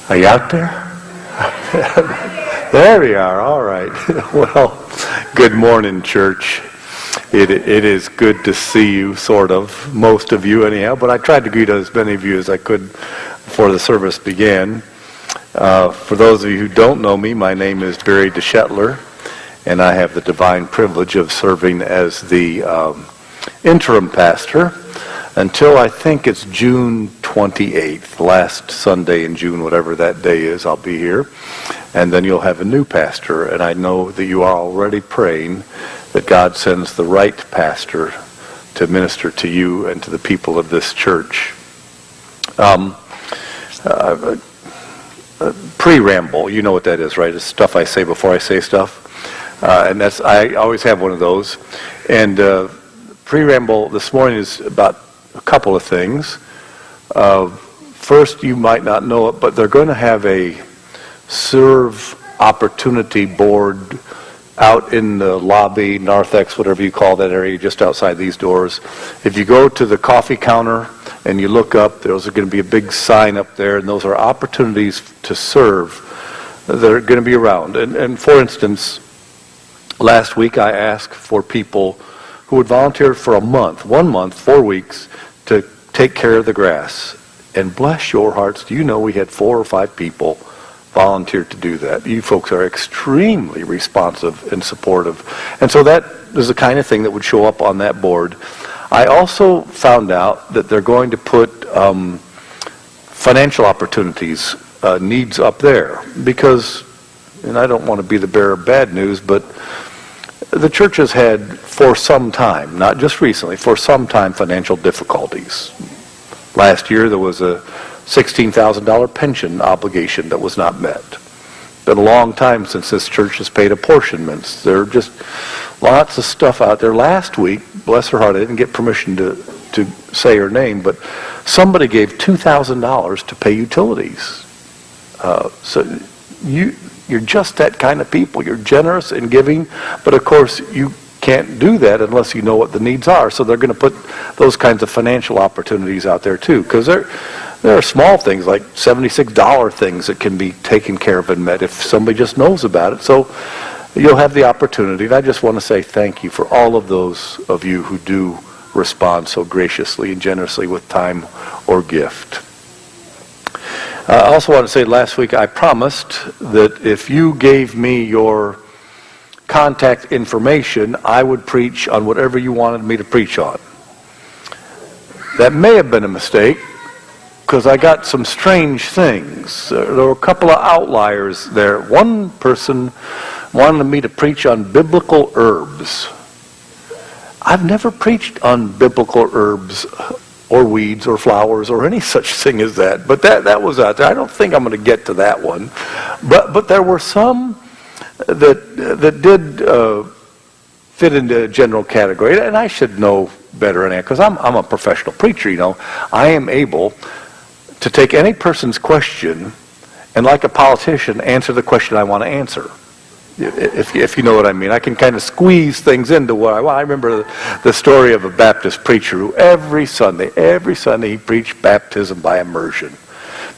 Are you out there? There we are. All right. Well, good morning, church. It is good to see you, sort of, most of you anyhow, but I tried to greet as many of you as I could before the service began. For those of you who don't know me, my name is Barry DeShetler, and I have the divine privilege of serving as the interim pastor until I think it's June 28th, last Sunday in June, whatever that day is, I'll be here. And then you'll have a new pastor, and I know that you are already praying that God sends the right pastor to minister to you and to the people of this church. Pre-ramble, you know what that is, right? It's stuff I say before I say stuff. And I always have one of those. And pre-ramble this morning is about a couple of things. First, you might not know it, but they're going to have a serve opportunity board out in the lobby, narthex, whatever you call that area, just outside these doors. If you go to the coffee counter and you look up, there's going to be a big sign up there, and those are opportunities to serve that are going to be around. And for instance, last week I asked for people who would volunteer for 1 month, 4 weeks, to take care of the grass. And bless your hearts, do you know we had 4 or 5 people volunteer to do that? You folks are extremely responsive and supportive. And so that is the kind of thing that would show up on that board. I also found out that they're going to put financial opportunities, needs up there. Because, and I don't want to be the bearer of bad news, but the church has had for some time, not just recently, for some time financial difficulties. Last year there was a $16,000 pension obligation that was not met. It's been a long time since this church has paid apportionments. There are just lots of stuff out there. Last week, bless her heart, I didn't get permission to say her name, but somebody gave $2,000 to pay utilities. So you're just that kind of people. You're generous in giving, but of course you can't do that unless you know what the needs are. So they're going to put those kinds of financial opportunities out there too, because there are small things like $76 things that can be taken care of and met if somebody just knows about it. So you'll have the opportunity. And I just want to say thank you for all of those of you who do respond so graciously and generously with time or gift. I also want to say last week I promised that if you gave me your contact information, I would preach on whatever you wanted me to preach on. That may have been a mistake, because I got some strange things. There were a couple of outliers there. One person wanted me to preach on biblical herbs. I've never preached on biblical herbs or weeds or flowers or any such thing as that. But that was out there. I don't think I'm going to get to that one. But there were some that did fit into a general category, and I should know better than that because I'm a professional preacher. You know, I am able to take any person's question and, like a politician, answer the question I want to answer. If you know what I mean, I can kind of squeeze things into what I want. I remember the story of a Baptist preacher who every Sunday he preached baptism by immersion.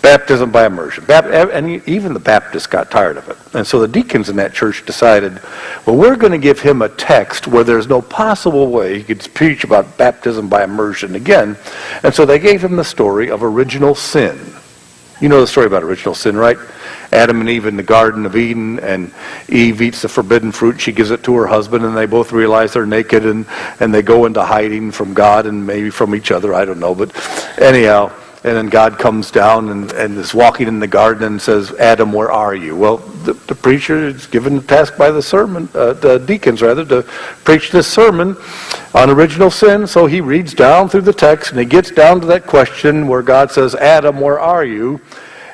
Baptism by immersion. And even the Baptists got tired of it. And so the deacons in that church decided, well, we're going to give him a text where there's no possible way he could preach about baptism by immersion again. And so they gave him the story of original sin. You know the story about original sin, right? Adam and Eve in the Garden of Eden, and Eve eats the forbidden fruit. She gives it to her husband, and they both realize they're naked, and they go into hiding from God and maybe from each other. I don't know. But anyhow, and then God comes down and is walking in the garden and says, Adam, where are you? Well, the preacher is given the task by the deacons to preach this sermon on original sin. So he reads down through the text and he gets down to that question where God says, Adam, where are you?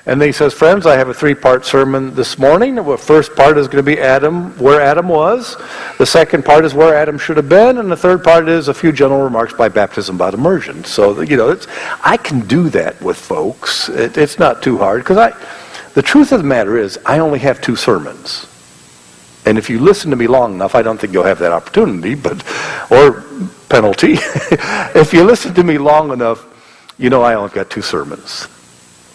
And then he says, friends, I have a 3-part sermon this morning. The first part is going to be Adam, where Adam was. The second part is where Adam should have been. And the third part is a few general remarks by baptism by immersion. So, you know, I can do that with folks. It's not too hard. Because the truth of the matter is, I only have 2 sermons. And if you listen to me long enough, I don't think you'll have that opportunity, or penalty. If you listen to me long enough, you know I only got 2 sermons.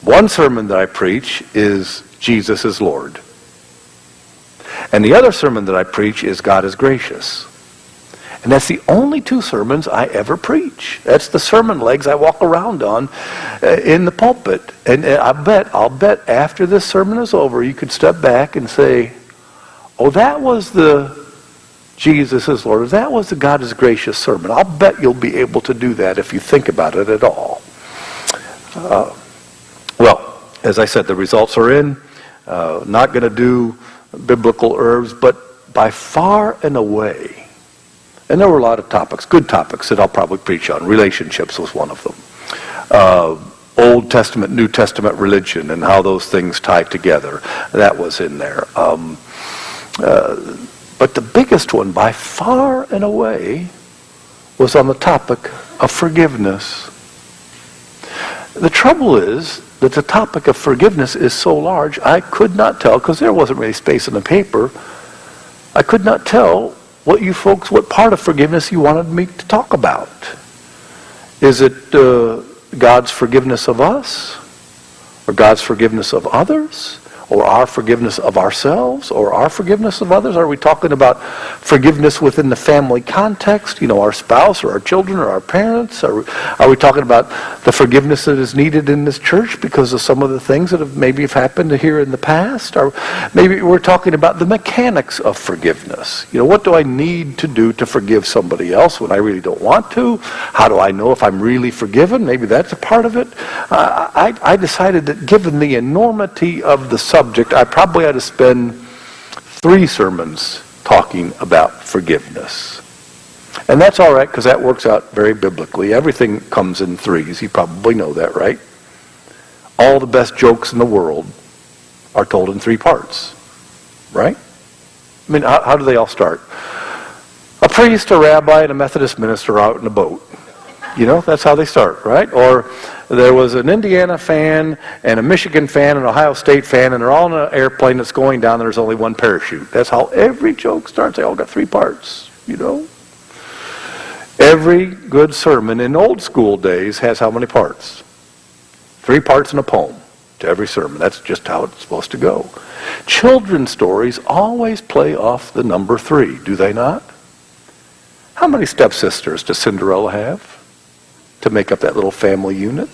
One sermon that I preach is Jesus is Lord. And the other sermon that I preach is God is gracious. And that's the only two sermons I ever preach. That's the sermon legs I walk around on in the pulpit. And I'll bet after this sermon is over, you could step back and say, oh, that was the Jesus is Lord. That was the God is gracious sermon. I'll bet you'll be able to do that if you think about it at all. Well, as I said, the results are in. Not going to do biblical herbs, but by far and away, and there were a lot of topics, good topics that I'll probably preach on. Relationships was one of them. Old Testament, New Testament religion and how those things tie together. That was in there. But the biggest one by far and away was on the topic of forgiveness. The trouble is that the topic of forgiveness is so large, I could not tell, because there wasn't really space in the paper, I could not tell what part of forgiveness you wanted me to talk about. Is it God's forgiveness of us? Or God's forgiveness of others? Or our forgiveness of ourselves? Or our forgiveness of others? Are we talking about forgiveness within the family context? You know, our spouse or our children or our parents? Are we talking about the forgiveness that is needed in this church because of some of the things that have happened here in the past? Or maybe we're talking about the mechanics of forgiveness. You know, what do I need to do to forgive somebody else when I really don't want to? How do I know if I'm really forgiven? Maybe that's a part of it. I decided that given the enormity of the subject, I probably had to spend 3 sermons talking about forgiveness. And that's all right, because that works out very biblically. Everything comes in 3s. You probably know that, right? All the best jokes in the world are told in 3 parts, right? I mean, how do they all start? A priest, a rabbi, and a Methodist minister out in a boat. You know, that's how they start, right? Or there was an Indiana fan and a Michigan fan and an Ohio State fan, and they're all in an airplane that's going down, and there's only one parachute. That's how every joke starts. They all got 3 parts, you know? Every good sermon in old school days has how many parts? 3 parts in a poem to every sermon. That's just how it's supposed to go. Children's stories always play off the number 3, do they not? How many stepsisters does Cinderella have to make up that little family unit?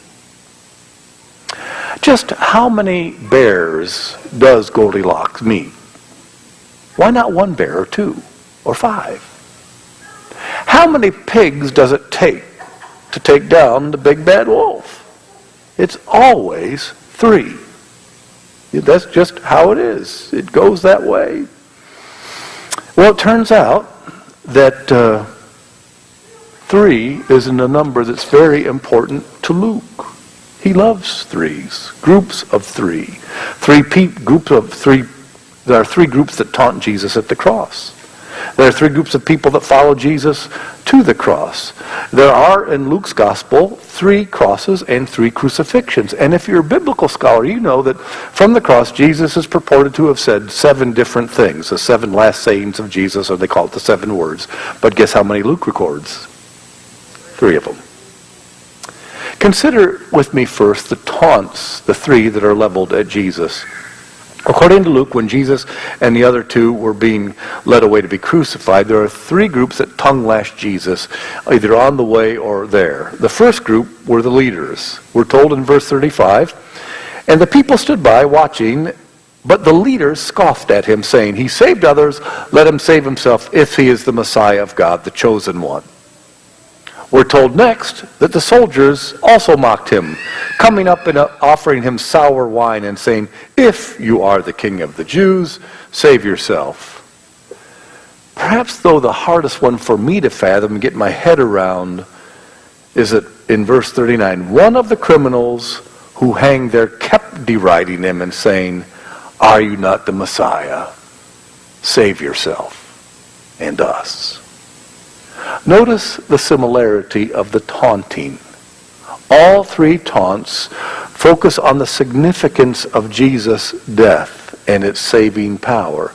Just how many bears does Goldilocks meet? Why not 1 bear or 2 or 5? How many pigs does it take to take down the big bad wolf? It's always 3. That's just how it is. It goes that way. Well, it turns out that 3 isn't a number that's very important to Luke. He loves 3s, groups of 3. There are 3 groups that taunt Jesus at the cross. There are 3 groups of people that follow Jesus to the cross. There are, in Luke's gospel, 3 crosses and 3 crucifixions. And if you're a biblical scholar, you know that from the cross, Jesus is purported to have said 7 different things. The 7 last sayings of Jesus, or they call it the 7 words. But guess how many Luke records? 3 of them. Consider with me first the taunts, the 3 that are leveled at Jesus. According to Luke, when Jesus and the other 2 were being led away to be crucified, there are 3 groups that tongue-lashed Jesus, either on the way or there. The first group were the leaders. We're told in verse 35, and the people stood by watching, but the leaders scoffed at him, saying, he saved others, let him save himself if he is the Messiah of God, the chosen one. We're told next that the soldiers also mocked him, coming up and offering him sour wine and saying, if you are the king of the Jews, save yourself. Perhaps, though, the hardest one for me to fathom and get my head around is that in verse 39, one of the criminals who hanged there kept deriding him and saying, are you not the Messiah? Save yourself and us. Notice the similarity of the taunting. All 3 taunts focus on the significance of Jesus' death and its saving power.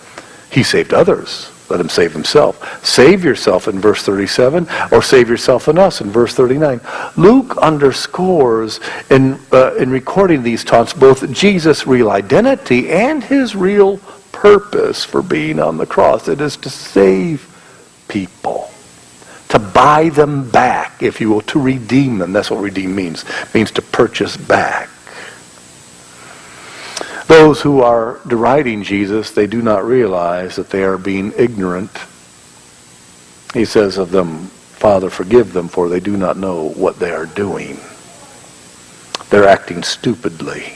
He saved others. let him save himself. Save yourself in verse 37, or save yourself in us in verse 39. Luke underscores in recording these taunts both Jesus' real identity and his real purpose for being on the cross. It is to save people, to buy them back, if you will, to redeem them. That's what redeem means. It means to purchase back. Those who are deriding Jesus, they do not realize that they are being ignorant. He says of them, Father, forgive them, for they do not know what they are doing. They're acting stupidly.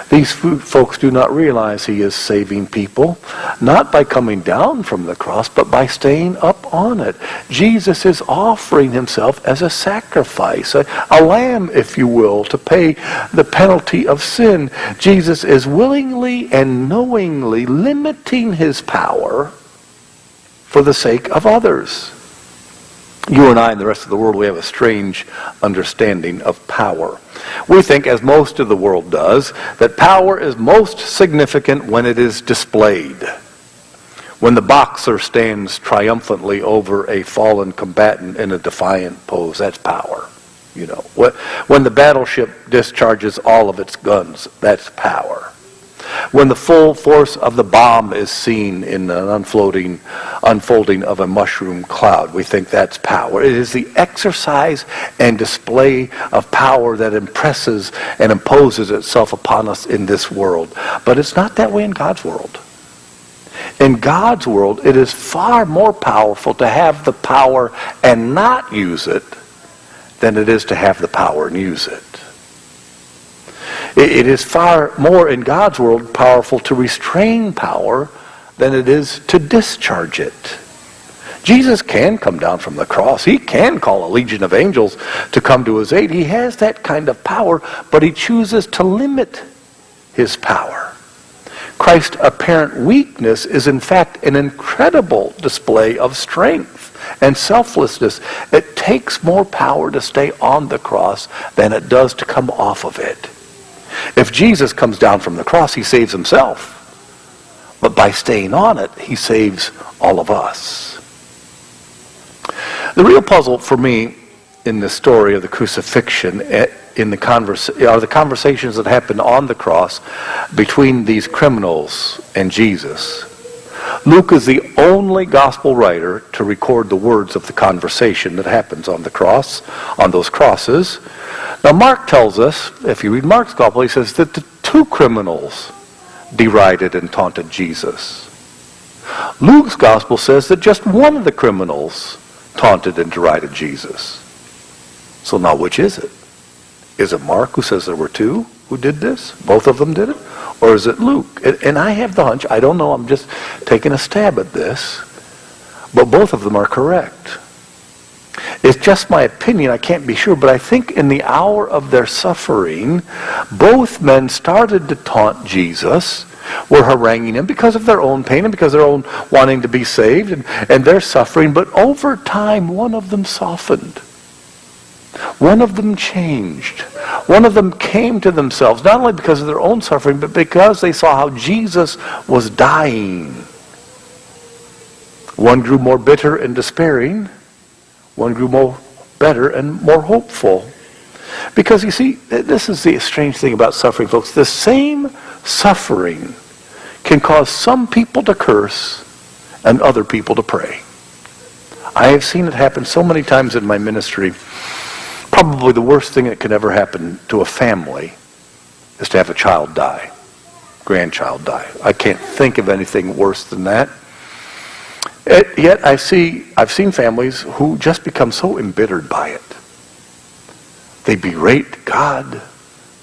These folks do not realize he is saving people, not by coming down from the cross, but by staying up on it. Jesus is offering himself as a sacrifice, a lamb, if you will, to pay the penalty of sin. Jesus is willingly and knowingly limiting his power for the sake of others. You and I and the rest of the world, we have a strange understanding of power. We think, as most of the world does, that power is most significant when it is displayed. When the boxer stands triumphantly over a fallen combatant in a defiant pose, that's power. You know, when the battleship discharges all of its guns, that's power. When the full force of the bomb is seen in an unfolding of a mushroom cloud, we think that's power. It is the exercise and display of power that impresses and imposes itself upon us in this world. But it's not that way in God's world. In God's world, it is far more powerful to have the power and not use it than it is to have the power and use it. It is far more in God's world powerful to restrain power than it is to discharge it. Jesus can come down from the cross. He can call a legion of angels to come to his aid. He has that kind of power, but he chooses to limit his power. Christ's apparent weakness is in fact an incredible display of strength and selflessness. It takes more power to stay on the cross than it does to come off of it. If Jesus comes down from the cross, he saves himself. But by staying on it, he saves all of us. The real puzzle for me in the story of the crucifixion are the conversations that happened on the cross between these criminals and Jesus. Luke is the only gospel writer to record the words of the conversation that happens on the cross, on those crosses. Now Mark tells us, if you read Mark's gospel, he says that the two criminals derided and taunted Jesus. Luke's gospel says that just one of the criminals taunted and derided Jesus. So now which is it? Is it Mark who says there were two who did this? Both of them did it? Or is it Luke? And I have the hunch, I don't know, I'm just taking a stab at this, but both of them are correct. It's just my opinion, I can't be sure, but I think in the hour of their suffering, both men started to taunt Jesus, were haranguing him because of their own pain and because of their own wanting to be saved and their suffering, but over time one of them softened. One of them changed. One of them came to themselves, not only because of their own suffering, but because they saw how Jesus was dying. One grew more bitter and despairing. One grew more better and more hopeful. Because you see, this is the strange thing about suffering, folks. The same suffering can cause some people to curse and other people to pray. I have seen it happen so many times in my ministry. Probably the worst thing that could ever happen to a family is to have a child die, grandchild die. I can't think of anything worse than that. Yet I've seen families who just become so embittered by it. They berate God.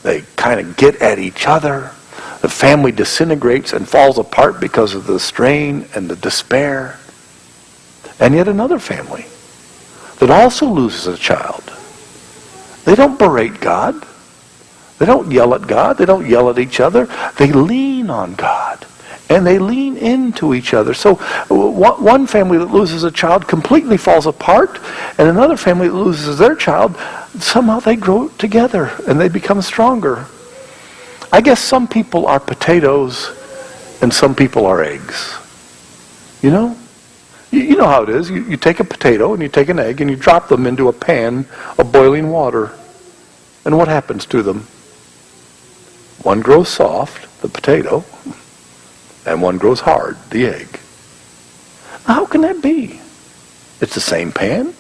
They kind of get at each other. The family disintegrates and falls apart because of the strain and the despair. And yet another family that also loses a child. They don't berate God. They don't yell at God. They don't yell at each other. They lean on God. And they lean into each other. So one family that loses a child completely falls apart, and another family that loses their child, somehow they grow together and they become stronger. I guess some people are potatoes and some people are eggs. You know? You know how it is. You take a potato and you take an egg and you drop them into a pan of boiling water. And what happens to them? One grows soft, the potato, and one grows hard, the egg. Now, how can that be? It's the same pan,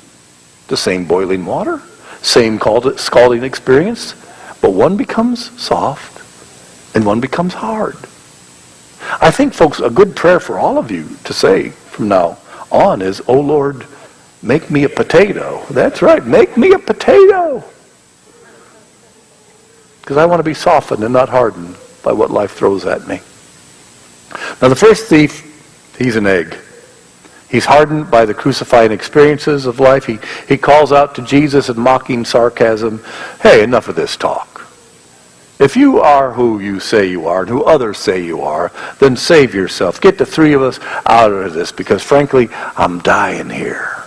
the same boiling water, same scalding experience, but one becomes soft and one becomes hard. I think, folks, a good prayer for all of you to say from now on is, "Oh Lord, make me a potato." That's right, make me a potato. Because I want to be softened and not hardened by what life throws at me. Now the first thief, he's an egg. He's hardened by the crucifying experiences of life. He calls out to Jesus in mocking sarcasm, "Hey, enough of this talk. If you are who you say you are and who others say you are, then save yourself. Get the three of us out of this because, frankly, I'm dying here."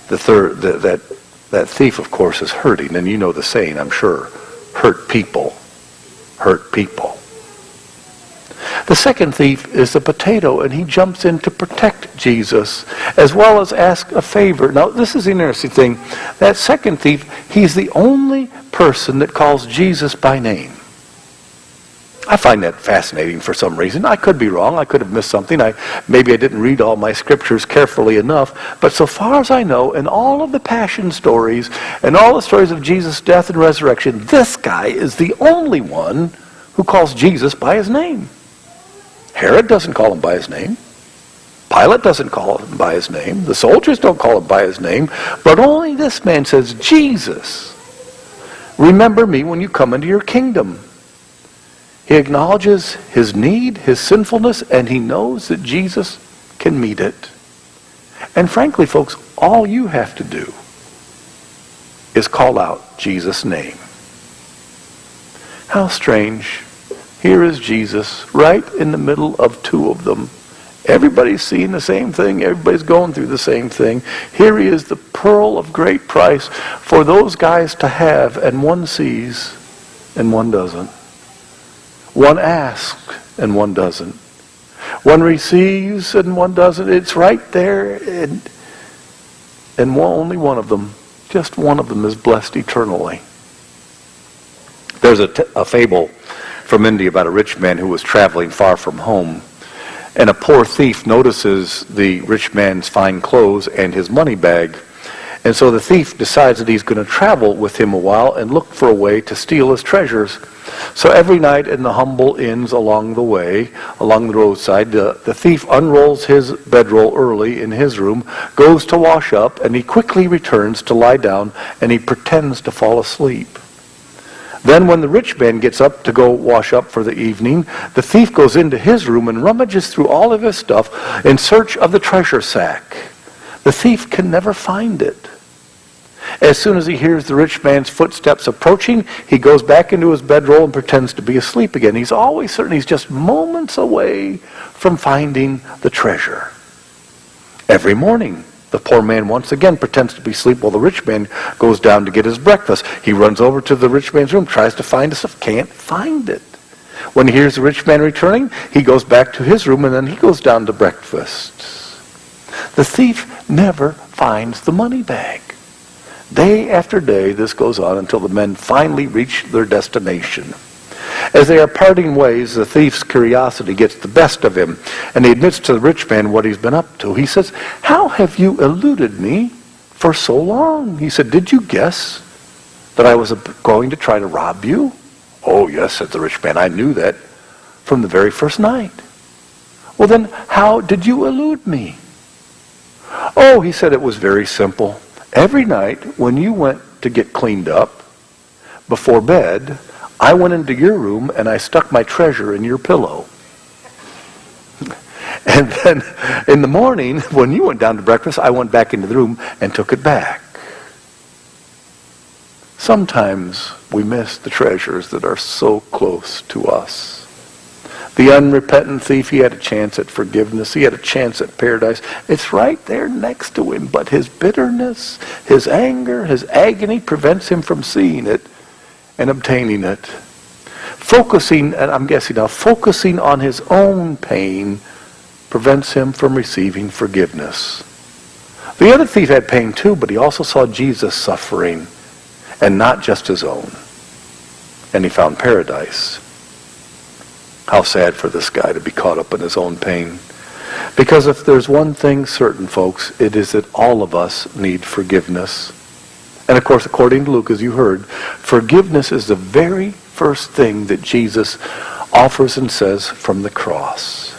That thief, of course, is hurting, and you know the saying, I'm sure. Hurt people. Hurt people. The second thief is the potato, and he jumps in to protect Jesus, as well as ask a favor. Now, this is the interesting thing. That second thief, he's the only person that calls Jesus by name. I find that fascinating for some reason. I could be wrong. I could have missed something. Maybe I didn't read all my scriptures carefully enough. But so far as I know, in all of the passion stories and all the stories of Jesus' death and resurrection, this guy is the only one who calls Jesus by his name. Herod doesn't call him by his name. Pilate doesn't call him by his name. The soldiers don't call him by his name. But only this man says, "Jesus, remember me when you come into your kingdom." He acknowledges his need, his sinfulness, and he knows that Jesus can meet it. And frankly, folks, all you have to do is call out Jesus' name. How strange. Here is Jesus right in the middle of two of them. Everybody's seeing the same thing. Everybody's going through the same thing. Here he is, the pearl of great price for those guys to have, and one sees and one doesn't. One asks and one doesn't. One receives and one doesn't. It's right there, and only one of them, just one of them, is blessed eternally. There's a fable from India about a rich man who was traveling far from home, and a poor thief notices the rich man's fine clothes and his money bag. And so the thief decides that he's going to travel with him a while and look for a way to steal his treasures. So every night in the humble inns along the way, along the roadside, the thief unrolls his bedroll early in his room, goes to wash up, and he quickly returns to lie down, and he pretends to fall asleep. Then when the rich man gets up to go wash up for the evening, the thief goes into his room and rummages through all of his stuff in search of the treasure sack. The thief can never find it. As soon as he hears the rich man's footsteps approaching, he goes back into his bedroll and pretends to be asleep again. He's always certain he's just moments away from finding the treasure. Every morning, the poor man once again pretends to be asleep while the rich man goes down to get his breakfast. He runs over to the rich man's room, tries to find his stuff, can't find it. When he hears the rich man returning, he goes back to his room and then he goes down to breakfast. The thief never finds the money bag. Day after day, this goes on until the men finally reach their destination. As they are parting ways, the thief's curiosity gets the best of him, and he admits to the rich man what he's been up to. He says, "How have you eluded me for so long?" He said, "Did you guess that I was going to try to rob you?" "Oh, yes," said the rich man. "I knew that from the very first night." "Well, then, how did you elude me?" "Oh," he said, "it was very simple. Every night when you went to get cleaned up, before bed, I went into your room and I stuck my treasure in your pillow. And then in the morning, when you went down to breakfast, I went back into the room and took it back." Sometimes we miss the treasures that are so close to us. The unrepentant thief, he had a chance at forgiveness. He had a chance at paradise. It's right there next to him. But his bitterness, his anger, his agony prevents him from seeing it and obtaining it. Focusing, and I'm guessing now, focusing on his own pain prevents him from receiving forgiveness. The other thief had pain too, but he also saw Jesus suffering, and not just his own. And he found paradise. How sad for this guy to be caught up in his own pain. Because if there's one thing certain, folks, it is that all of us need forgiveness. And of course, according to Luke, as you heard, forgiveness is the very first thing that Jesus offers and says from the cross.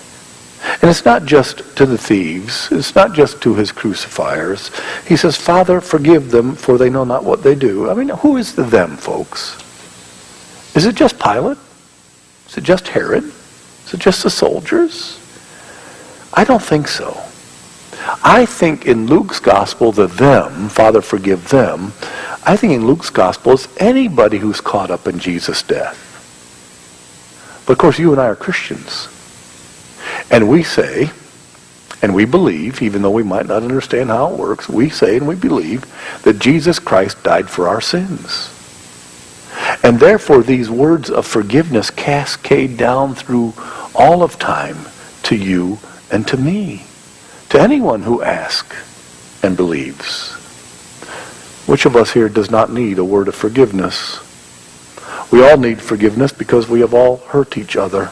And it's not just to the thieves. It's not just to his crucifiers. He says, Father, forgive them, for they know not what they do. I mean, who is the them, folks? Is it just Pilate? Is it just Herod? Is it just the soldiers? I don't think so. I think in Luke's gospel, the them, Father, forgive them, I think in Luke's gospel is anybody who's caught up in Jesus' death. But of course, you and I are Christians. And we say, and we believe, even though we might not understand how it works, we say and we believe that Jesus Christ died for our sins. And therefore, these words of forgiveness cascade down through all of time to you and to me, to anyone who asks and believes. Which of us here does not need a word of forgiveness? We all need forgiveness because we have all hurt each other.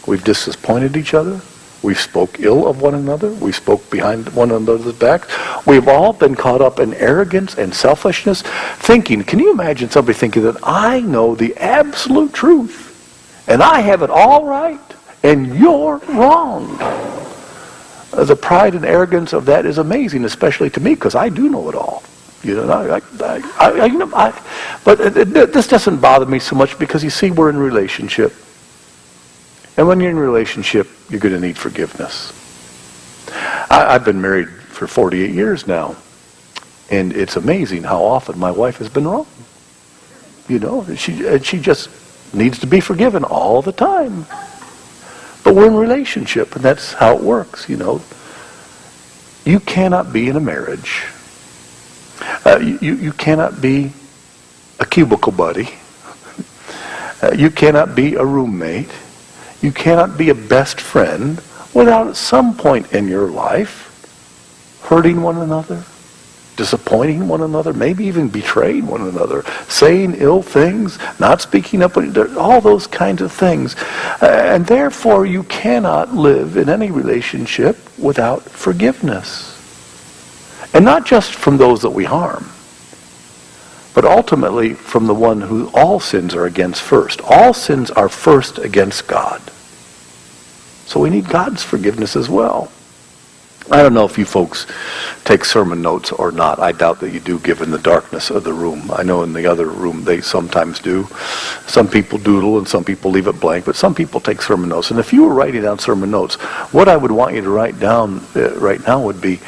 We've disappointed each other. We've spoke ill of one another. We spoke behind one another's backs. We've all been caught up in arrogance and selfishness, thinking, can you imagine somebody thinking that I know the absolute truth, and I have it all right, and you're wrong? The pride and arrogance of that is amazing, especially to me, because I do know it all. You know, but this doesn't bother me so much because, you see, we're in a relationship. And when you're in a relationship, you're going to need forgiveness. I've been married for 48 years now. And it's amazing how often my wife has been wrong. You know, she just needs to be forgiven all the time. But we're in a relationship, and that's how it works, you know. You cannot be in a marriage. You cannot be a cubicle buddy. You cannot be a roommate. You cannot be a best friend without at some point in your life hurting one another, disappointing one another, maybe even betraying one another, saying ill things, not speaking up, all those kinds of things. And therefore, you cannot live in any relationship without forgiveness. And not just from those that we harm, but ultimately from the one who all sins are against first. All sins are first against God. So we need God's forgiveness as well. I don't know if you folks take sermon notes or not. I doubt that you do, given the darkness of the room. I know in the other room they sometimes do. Some people doodle and some people leave it blank, but some people take sermon notes. And if you were writing down sermon notes, what I would want you to write down right now would be,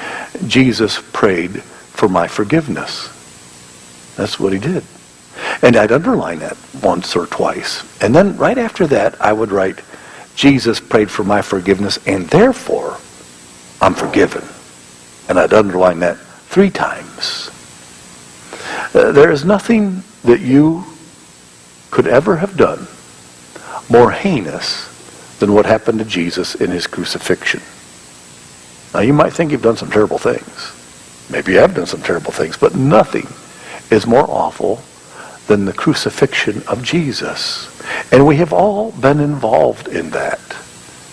Jesus prayed for my forgiveness. That's what he did. And I'd underline that once or twice. And then right after that, I would write, Jesus prayed for my forgiveness, and therefore, I'm forgiven. And I'd underline that 3 times. There is nothing that you could ever have done more heinous than what happened to Jesus in his crucifixion. Now, you might think you've done some terrible things. Maybe you have done some terrible things, but nothing is more awful than the crucifixion of Jesus. And we have all been involved in that,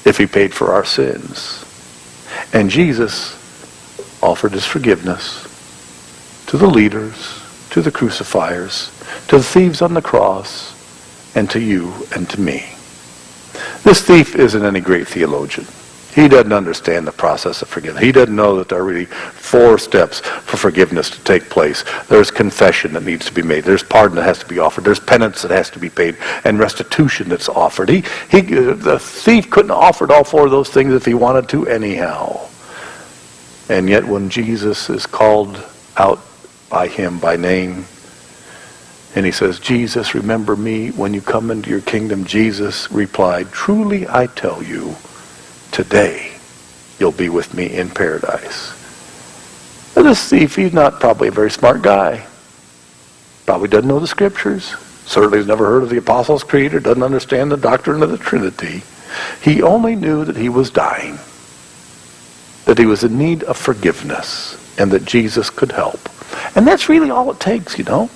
if he paid for our sins. And Jesus offered his forgiveness to the leaders, to the crucifiers, to the thieves on the cross, and to you and to me. This thief isn't any great theologian. He doesn't understand the process of forgiveness. He doesn't know that there are really 4 steps for forgiveness to take place. There's confession that needs to be made. There's pardon that has to be offered. There's penance that has to be paid, and restitution that's offered. The thief couldn't have offered all 4 of those things if he wanted to anyhow. And yet when Jesus is called out by him by name, and he says, Jesus, remember me when you come into your kingdom, Jesus replied, truly I tell you, today you'll be with me in paradise. Now, this thief, he's not probably a very smart guy. Probably doesn't know the scriptures. Certainly has never heard of the Apostles' Creed or doesn't understand the doctrine of the Trinity. He only knew that he was dying. that he was in need of forgiveness and that Jesus could help. And that's really all it takes, you know.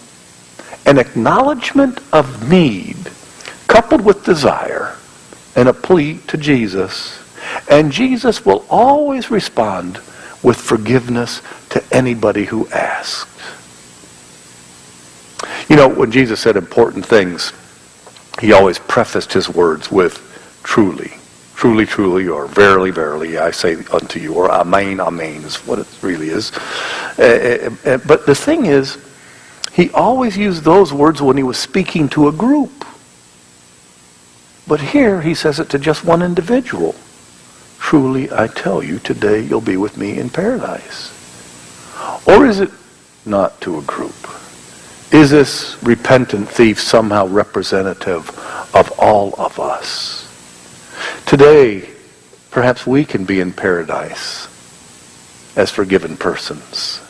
An acknowledgement of need coupled with desire and a plea to Jesus. And Jesus will always respond with forgiveness to anybody who asks. You know, when Jesus said important things, he always prefaced his words with truly. Truly, truly, or verily, verily, I say unto you, or amen, amen is what it really is. But the thing is, he always used those words when he was speaking to a group. But here he says it to just one individual. Truly, I tell you, today you'll be with me in paradise. Or is it not to a group? Is this repentant thief somehow representative of all of us? Today, perhaps we can be in paradise as forgiven persons.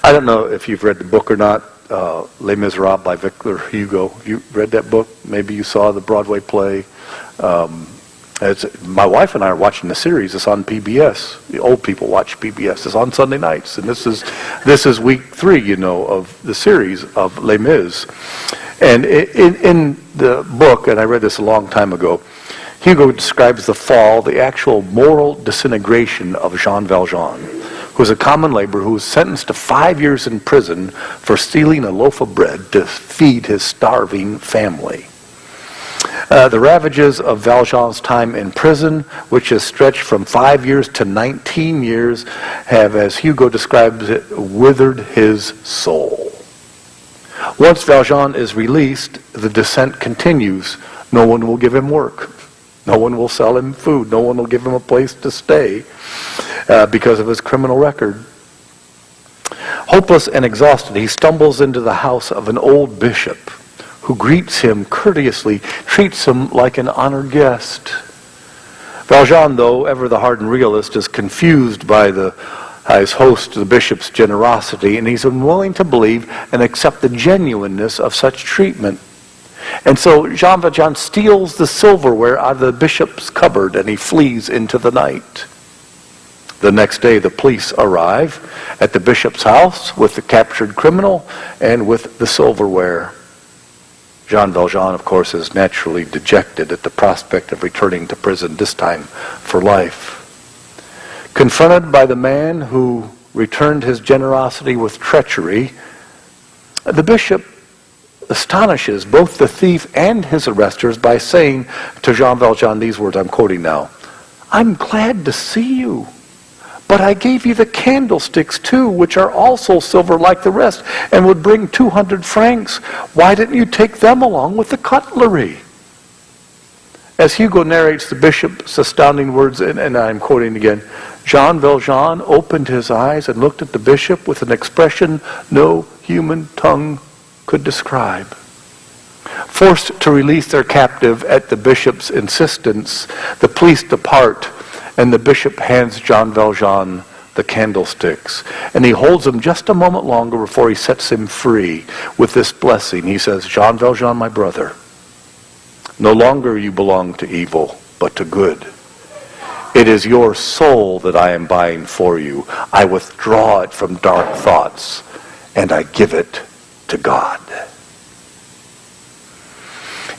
I don't know if you've read the book or not, Les Miserables by Victor Hugo. You read that book? Maybe you saw the Broadway play. My wife and I are watching the series. It's on PBS. The old people watch PBS. It's on Sunday nights, and this is week 3, you know, of the series of Les Mis. And in the book, and I read this a long time ago, Hugo describes the fall, the actual moral disintegration of Jean Valjean, who was a common laborer who was sentenced to 5 years in prison for stealing a loaf of bread to feed his starving family. The ravages of Valjean's time in prison, which has stretched from 5 years to 19 years, have, as Hugo describes it, withered his soul. Once Valjean is released, the descent continues. No one will give him work. No one will sell him food. No one will give him a place to stay because of his criminal record. Hopeless and exhausted, he stumbles into the house of an old bishop who greets him courteously, treats him like an honored guest. Valjean, though ever the hardened realist, is confused by his host, the bishop's generosity, and he's unwilling to believe and accept the genuineness of such treatment. And so Jean Valjean steals the silverware out of the bishop's cupboard and he flees into the night. The next day the police arrive at the bishop's house with the captured criminal and with the silverware. Jean Valjean, of course, is naturally dejected at the prospect of returning to prison, this time for life. Confronted by the man who returned his generosity with treachery, the bishop astonishes both the thief and his arresters by saying to Jean Valjean these words, I'm quoting now, I'm glad to see you, but I gave you the candlesticks too, which are also silver like the rest, and would bring 200 francs. Why didn't you take them along with the cutlery? As Hugo narrates the bishop's astounding words, and I'm quoting again, Jean Valjean opened his eyes and looked at the bishop with an expression no human tongue could describe. Forced to release their captive at the bishop's insistence, the police depart, and the bishop hands Jean Valjean the candlesticks. And he holds them just a moment longer before he sets him free with this blessing. He says, Jean Valjean, my brother, no longer you belong to evil, but to good. It is your soul that I am buying for you. I withdraw it from dark thoughts, and I give it to God.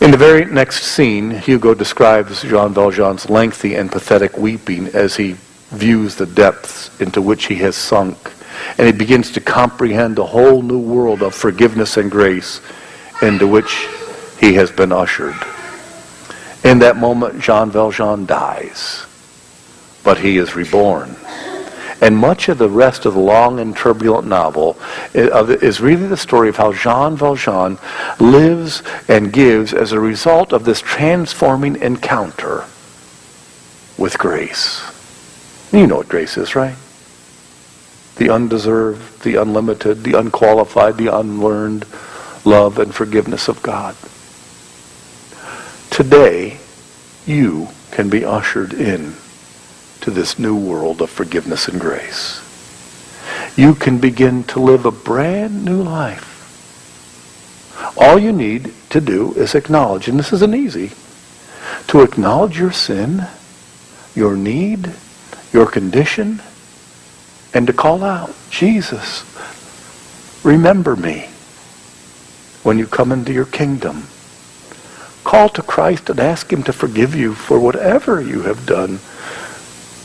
In the very next scene, Hugo describes Jean Valjean's lengthy and pathetic weeping as he views the depths into which he has sunk, and he begins to comprehend a whole new world of forgiveness and grace into which he has been ushered. In that moment, Jean Valjean dies, but he is reborn. And much of the rest of the long and turbulent novel is really the story of how Jean Valjean lives and gives as a result of this transforming encounter with grace. You know what grace is, right? The undeserved, the unlimited, the unqualified, the unlearned love and forgiveness of God. Today, you can be ushered in to this new world of forgiveness and grace. You can begin to live a brand new life. All you need to do is acknowledge, and this isn't easy, to acknowledge your sin, your need, your condition and to call out, Jesus, remember me when you come into your kingdom. Call to Christ and ask him to forgive you for whatever you have done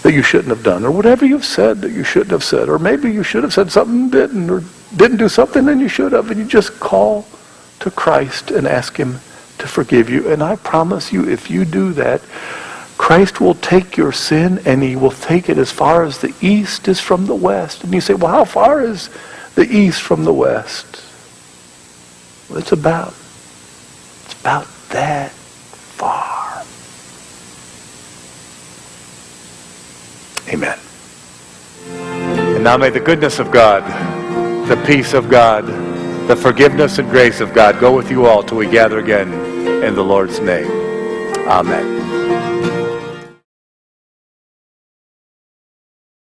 that you shouldn't have done, or whatever you've said that you shouldn't have said, or maybe you should have said something and didn't, or didn't do something and you should have, and you just call to Christ and ask him to forgive you. And I promise you, if you do that, Christ will take your sin and he will take it as far as the east is from the west. And you say, well, how far is the east from the west? Well, it's about that far. Amen. And now may the goodness of God, the peace of God, the forgiveness and grace of God go with you all till we gather again in the Lord's name. Amen.